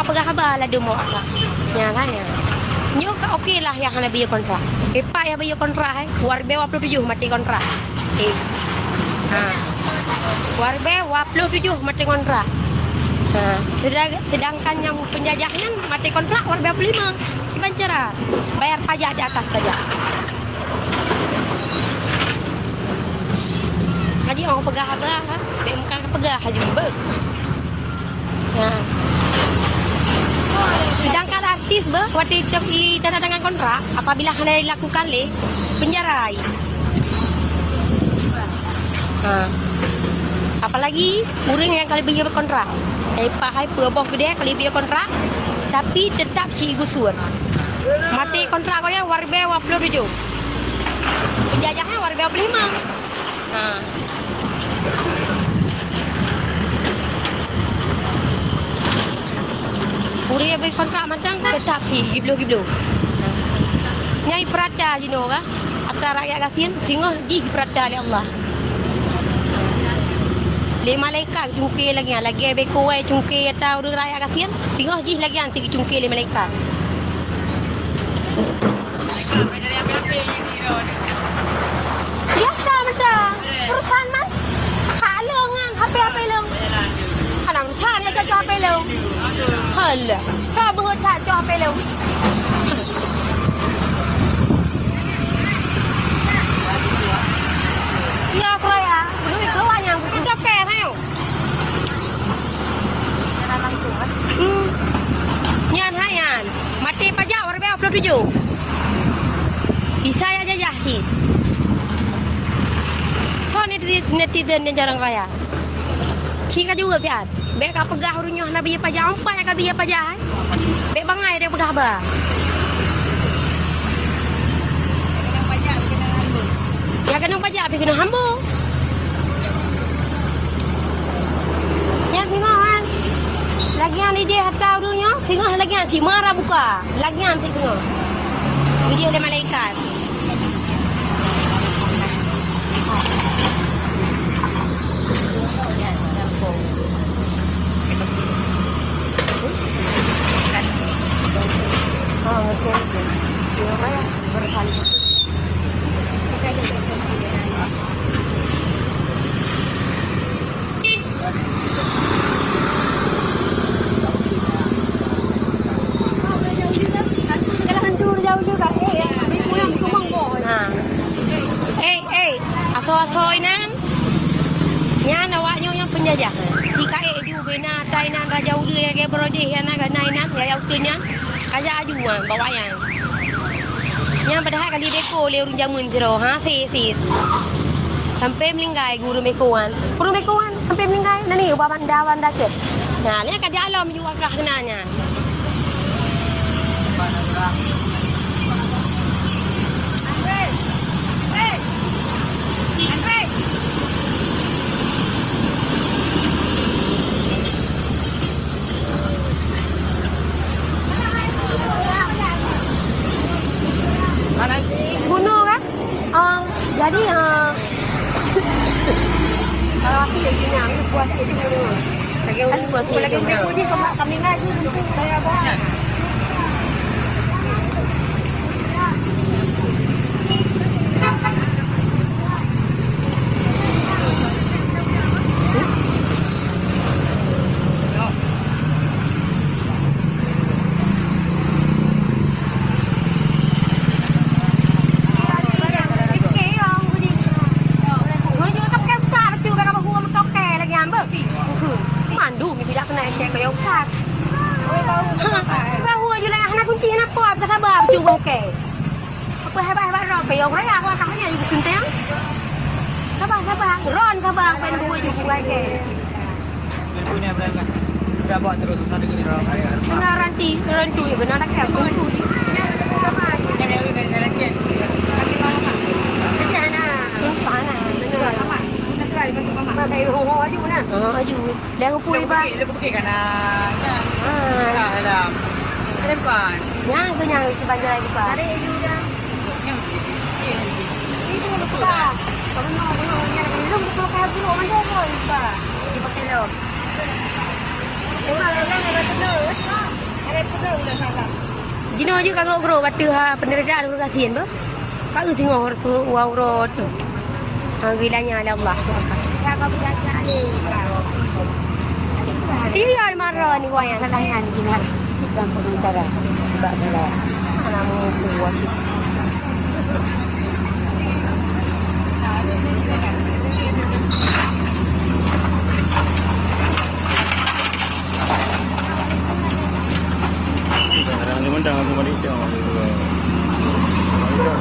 pegah khabar lah demo akak. Ya lah ya. Nyo okey lah yang nak biaya kontrak. Pak yang biaya kontrak warbe 27 mati kontrak. Warbe 27 mati kontrak. Sedangkan yang penjajahnya mati kontrak warbe 25. Gimana cara? Bayar pajak di atas pajak. Haji orang pegah apa? BMK pegah haji ber. Sedangkan artis waktu di tanda tangan kontrak apabila hendak dilakukan penjarai. Apalagi orang yang kali biaya kontrak. Hai bos dia kali biaya kontrak tapi tetap si gusur. Mati kontrak kau yang warbe 27. Penjajahnya warbe 25. Uri yang kontrak macam tetap si giblo. Nyai perada jino ka antara rakyat kasin singoh di perada oleh Allah. Le malaikat cungkir lagi beko ai cungkir atau rakyat kasin singoh di lagi anti cungkir le malaikat. Biasa macam perusahaan mas. Hak lengan HP long. Anak perusahaan yang cocok HP long. Halah, kau buat tak cocok HP long. Ya kerja, belum itu yang udah kerel. Jalan langsung kan? Nyan hayan, mati pajak warga 27. Bisa ya jajah sih. Kau netizen yang jarang raya. Cika juga piat. Bek ka pegah urunyo na biaya pajak ampai ka biaya pajak. Bek bangai dia pegah ba. Ya kena pajak tapi kena hambo. Ya singohan. Lagian dia hatta urunyo, singoh lagian si marah buka. Lagian si singoh. Dia ada malaikat. Aso-asoy nan. Yan awaknya yang penjajah. Jika ju bena tainan raja udu ya ke projek yana ga nainan ya yautunya. Kaja ajuan bawayan. Yang padahal kali deko le urun jamun jero si. Sampai meninggal guru mekoan. Guru mekoan sampai meninggal nani baban dawan dacet. Nah, ni kaja alam juga kenanya. Bunuh kan? Jadi aku lagi ni, aku puas itu dulu. Lagi puas itu. Lagi ni kami ngaji saya bawa. Bahu aja lah anak kunci nak apa tak sabar cuba ke. Apa hebat-hebat ro ke yang raya aku katanya ibu kenteng. Sabar. Ron sabar pen buat juga ke. Punya berapa? Sudah bawa terus satu kali ro. Benar ranti ya benar nak ke kunci. Lagi mana? Sana. Sana. Benar. Pakai ho aju na. Aju. Lang pui ba. Dia pergi kana. Dalam. Depan. Yang tu yang sebanyak lagi pak. Ada aju dah. Yang. Itu lupa. Kalau mau yang belum kalau kayak dulu mana kau lupa. Dipakai lo. Emang ada yang ada terus. Jino je kalau bro batu ha penderajaan bro kasihan bro. Kau singo tu wow bro tu. Ha gilanya Allah. Ya kau berjaga ni. Iya marah ni wayang kelayan gini. Dan penutara. Sebab dia anamu kuat. Kadang-kadang mendang aku balik jauh. Ada.